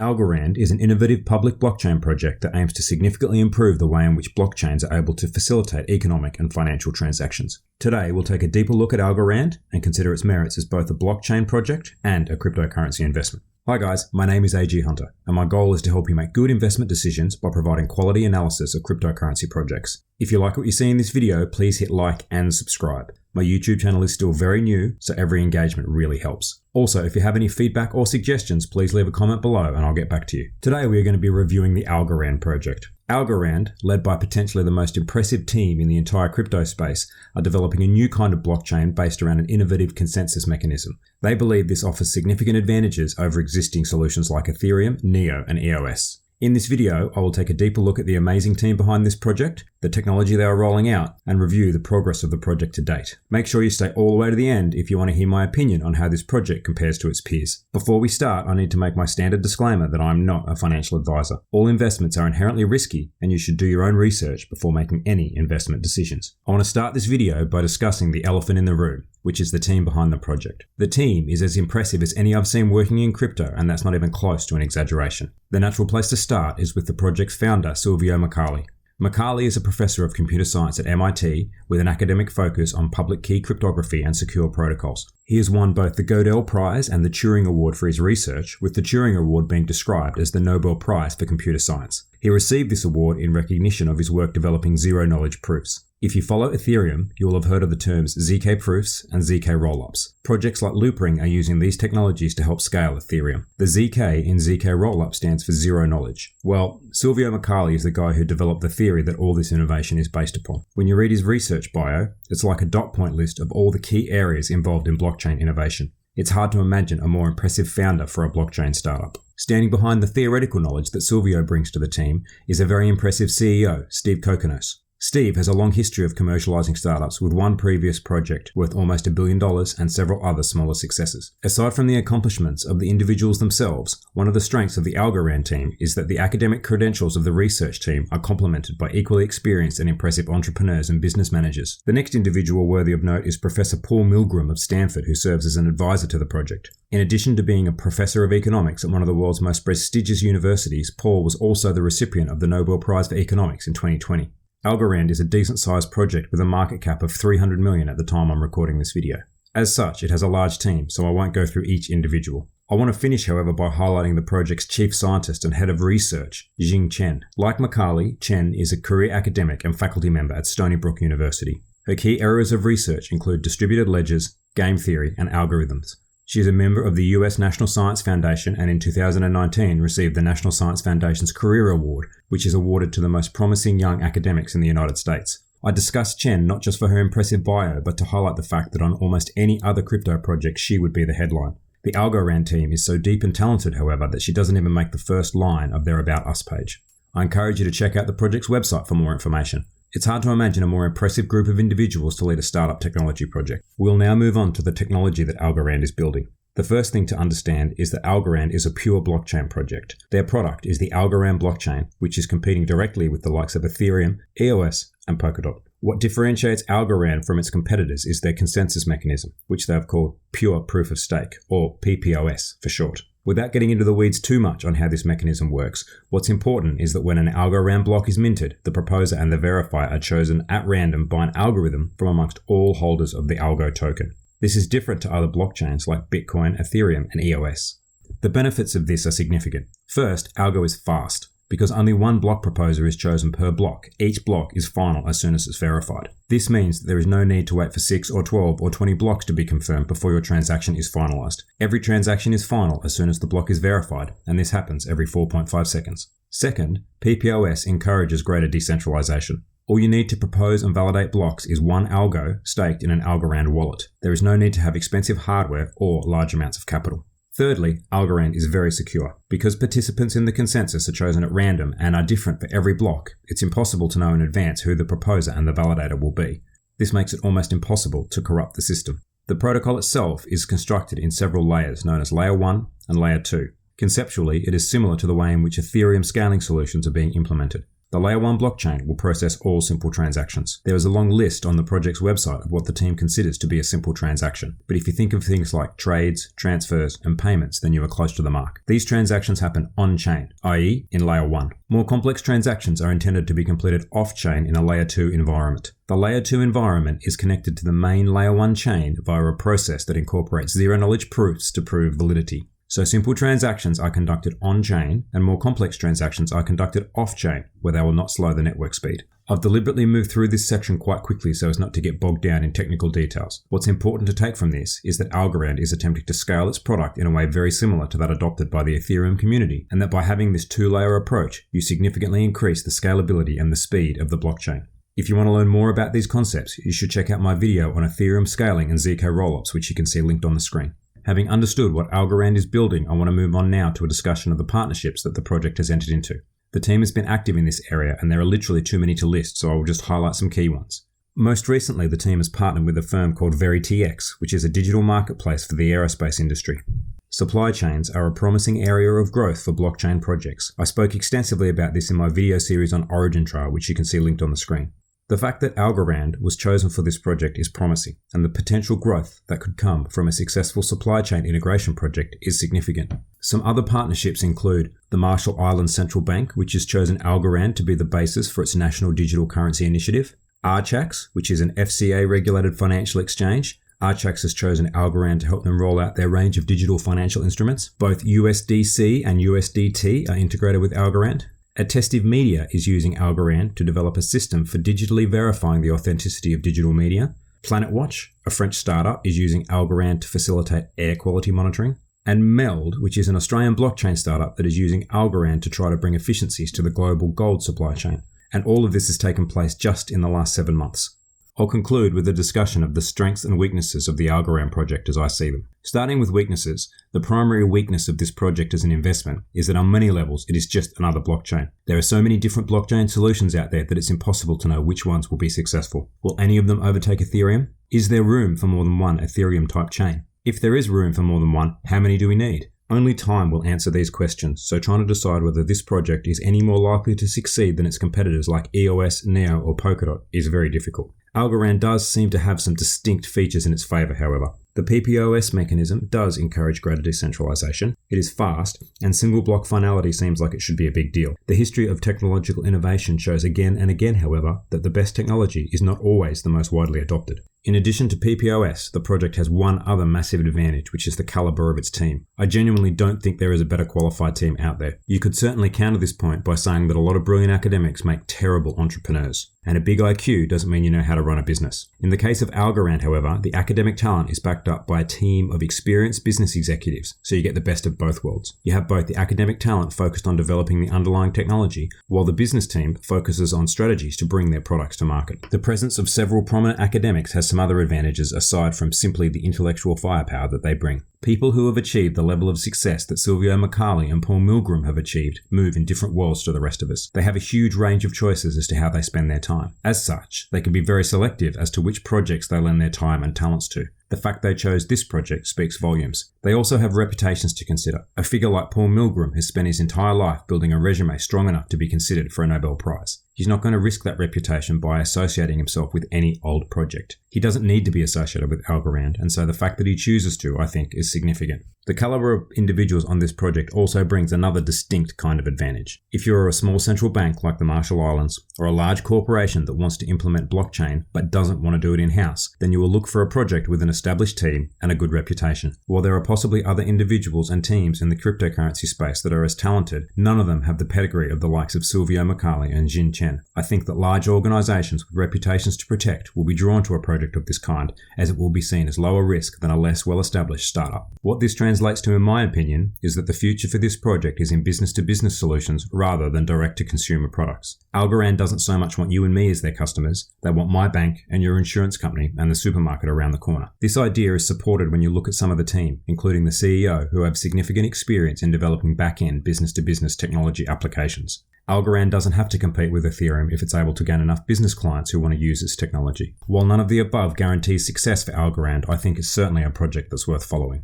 Algorand is an innovative public blockchain project that aims to significantly improve the way in which blockchains are able to facilitate economic and financial transactions. Today, we'll take a deeper look at Algorand and consider its merits as both a blockchain project and a cryptocurrency investment. Hi guys, my name is AG Hunter, and my goal is to help you make good investment decisions by providing quality analysis of cryptocurrency projects. If you like what you see in this video, please hit like and subscribe. My YouTube channel is still very new, so every engagement really helps. Also, if you have any feedback or suggestions, please leave a comment below and I'll get back to you. Today we are going to be reviewing the Algorand project. Algorand, led by potentially the most impressive team in the entire crypto space, are developing a new kind of blockchain based around an innovative consensus mechanism. They believe this offers significant advantages over existing solutions like Ethereum, Neo, and EOS. In this video, I will take a deeper look at the amazing team behind this project, the technology they are rolling out, and review the progress of the project to date. Make sure you stay all the way to the end if you want to hear my opinion on how this project compares to its peers. Before we start, I need to make my standard disclaimer that I am not a financial advisor. All investments are inherently risky, and you should do your own research before making any investment decisions. I want to start this video by discussing the elephant in the room, which is the team behind the project. The team is as impressive as any I've seen working in crypto, and that's not even close to an exaggeration. The natural place to start is with the project's founder, Silvio Micali. Micali is a professor of computer science at MIT with an academic focus on public key cryptography and secure protocols. He has won both the Gödel Prize and the Turing Award for his research, with the Turing Award being described as the Nobel Prize for computer science. He received this award in recognition of his work developing zero-knowledge proofs. If you follow Ethereum, you will have heard of the terms ZK proofs and ZK rollups. Projects like Loopring are using these technologies to help scale Ethereum. The ZK in ZK rollup stands for zero knowledge. Well, Silvio Micali is the guy who developed the theory that all this innovation is based upon. When you read his research bio, it's like a dot point list of all the key areas involved in blockchain innovation. It's hard to imagine a more impressive founder for a blockchain startup. Standing behind the theoretical knowledge that Silvio brings to the team is a very impressive CEO, Steve Kokonos. Steve has a long history of commercializing startups, with one previous project worth almost $1 billion and several other smaller successes. Aside from the accomplishments of the individuals themselves, one of the strengths of the Algorand team is that the academic credentials of the research team are complemented by equally experienced and impressive entrepreneurs and business managers. The next individual worthy of note is Professor Paul Milgram of Stanford, who serves as an advisor to the project. In addition to being a professor of economics at one of the world's most prestigious universities, Paul was also the recipient of the Nobel Prize for Economics in 2020. Algorand is a decent-sized project with a market cap of $300 million at the time I'm recording this video. As such, it has a large team, so I won't go through each individual. I want to finish, however, by highlighting the project's chief scientist and head of research, Jing Chen. Like Micali, Chen is a career academic and faculty member at Stony Brook University. Her key areas of research include distributed ledgers, game theory, and algorithms. She is a member of the US National Science Foundation and in 2019 received the National Science Foundation's Career Award, which is awarded to the most promising young academics in the United States. I discussed Chen not just for her impressive bio, but to highlight the fact that on almost any other crypto project she would be the headline. The Algorand team is so deep and talented, however, that she doesn't even make the first line of their About Us page. I encourage you to check out the project's website for more information. It's hard to imagine a more impressive group of individuals to lead a startup technology project. We'll now move on to the technology that Algorand is building. The first thing to understand is that Algorand is a pure blockchain project. Their product is the Algorand blockchain, which is competing directly with the likes of Ethereum, EOS, and Polkadot. What differentiates Algorand from its competitors is their consensus mechanism, which they have called Pure Proof of Stake, or PPOS for short. Without getting into the weeds too much on how this mechanism works, what's important is that when an Algorand block is minted, the proposer and the verifier are chosen at random by an algorithm from amongst all holders of the Algo token. This is different to other blockchains like Bitcoin, Ethereum, and EOS. The benefits of this are significant. First, Algo is fast. Because only one block proposer is chosen per block, each block is final as soon as it's verified. This means that there is no need to wait for 6 or 12 or 20 blocks to be confirmed before your transaction is finalized. Every transaction is final as soon as the block is verified, and this happens every 4.5 seconds. Second, PPOS encourages greater decentralization. All you need to propose and validate blocks is one algo staked in an Algorand wallet. There is no need to have expensive hardware or large amounts of capital. Thirdly, Algorand is very secure. Because participants in the consensus are chosen at random and are different for every block, it's impossible to know in advance who the proposer and the validator will be. This makes it almost impossible to corrupt the system. The protocol itself is constructed in several layers known as Layer 1 and Layer 2. Conceptually, it is similar to the way in which Ethereum scaling solutions are being implemented. The Layer 1 blockchain will process all simple transactions. There is a long list on the project's website of what the team considers to be a simple transaction. But if you think of things like trades, transfers, and payments, then you are close to the mark. These transactions happen on-chain, i.e. in Layer 1. More complex transactions are intended to be completed off-chain in a Layer 2 environment. The Layer 2 environment is connected to the main Layer 1 chain via a process that incorporates zero-knowledge proofs to prove validity. So simple transactions are conducted on-chain, and more complex transactions are conducted off-chain, where they will not slow the network speed. I've deliberately moved through this section quite quickly so as not to get bogged down in technical details. What's important to take from this is that Algorand is attempting to scale its product in a way very similar to that adopted by the Ethereum community, and that by having this two-layer approach, you significantly increase the scalability and the speed of the blockchain. If you want to learn more about these concepts, you should check out my video on Ethereum scaling and ZK rollups, which you can see linked on the screen. Having understood what Algorand is building, I want to move on now to a discussion of the partnerships that the project has entered into. The team has been active in this area, and there are literally too many to list, so I will just highlight some key ones. Most recently, the team has partnered with a firm called VerityX, which is a digital marketplace for the aerospace industry. Supply chains are a promising area of growth for blockchain projects. I spoke extensively about this in my video series on Origin Trial, which you can see linked on the screen. The fact that Algorand was chosen for this project is promising, and the potential growth that could come from a successful supply chain integration project is significant. Some other partnerships include the Marshall Islands Central Bank, which has chosen Algorand to be the basis for its National Digital Currency Initiative. Archax, which is an FCA-regulated financial exchange. Archax has chosen Algorand to help them roll out their range of digital financial instruments. Both USDC and USDT are integrated with Algorand. Attestive Media is using Algorand to develop a system for digitally verifying the authenticity of digital media. PlanetWatch, a French startup, is using Algorand to facilitate air quality monitoring. And Meld, which is an Australian blockchain startup that is using Algorand to try to bring efficiencies to the global gold supply chain. And all of this has taken place just in the last 7 months. I'll conclude with a discussion of the strengths and weaknesses of the Algorand project as I see them. Starting with weaknesses, the primary weakness of this project as an investment is that on many levels it is just another blockchain. There are so many different blockchain solutions out there that it's impossible to know which ones will be successful. Will any of them overtake Ethereum? Is there room for more than one Ethereum type chain? If there is room for more than one, how many do we need? Only time will answer these questions, so trying to decide whether this project is any more likely to succeed than its competitors like EOS, Neo or Polkadot is very difficult. Algorand does seem to have some distinct features in its favour, however. The PPOS mechanism does encourage greater decentralization. It is fast, and single block finality seems like it should be a big deal. The history of technological innovation shows again and again, however, that the best technology is not always the most widely adopted. In addition to PPOS, the project has one other massive advantage, which is the caliber of its team. I genuinely don't think there is a better qualified team out there. You could certainly counter this point by saying that a lot of brilliant academics make terrible entrepreneurs, and a big IQ doesn't mean you know how to run a business. In the case of Algorand, however, the academic talent is backed up by a team of experienced business executives, so you get the best of both worlds. You have both the academic talent focused on developing the underlying technology, while the business team focuses on strategies to bring their products to market. The presence of several prominent academics has some other advantages aside from simply the intellectual firepower that they bring. People who have achieved the level of success that Silvio Micali and Paul Milgram have achieved move in different worlds to the rest of us. They have a huge range of choices as to how they spend their time. As such, they can be very selective as to which projects they lend their time and talents to. The fact they chose this project speaks volumes. They also have reputations to consider. A figure like Paul Milgram has spent his entire life building a resume strong enough to be considered for a Nobel Prize. He's not going to risk that reputation by associating himself with any old project. He doesn't need to be associated with Algorand, and so the fact that he chooses to, I think, is significant. The caliber of individuals on this project also brings another distinct kind of advantage. If you're a small central bank like the Marshall Islands, or a large corporation that wants to implement blockchain but doesn't want to do it in-house, then you will look for a project with an established team and a good reputation. While there are possibly other individuals and teams in the cryptocurrency space that are as talented, none of them have the pedigree of the likes of Silvio Micali and Jin Chen. I think that large organizations with reputations to protect will be drawn to a project of this kind, as it will be seen as lower risk than a less well-established startup. What this translates to, in my opinion, is that the future for this project is in business-to-business solutions rather than direct-to-consumer products. Algorand doesn't so much want you and me as their customers, they want my bank and your insurance company and the supermarket around the corner. This idea is supported when you look at some of the team, including the CEO, who have significant experience in developing back-end business-to-business technology applications. Algorand doesn't have to compete with Ethereum if it's able to gain enough business clients who want to use its technology. While none of the above guarantees success for Algorand, I think it's certainly a project that's worth following.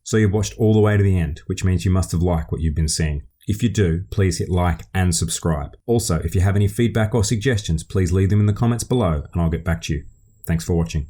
So you've watched all the way to the end, which means you must have liked what you've been seeing. If you do, please hit like and subscribe. Also, if you have any feedback or suggestions, please leave them in the comments below and I'll get back to you. Thanks for watching.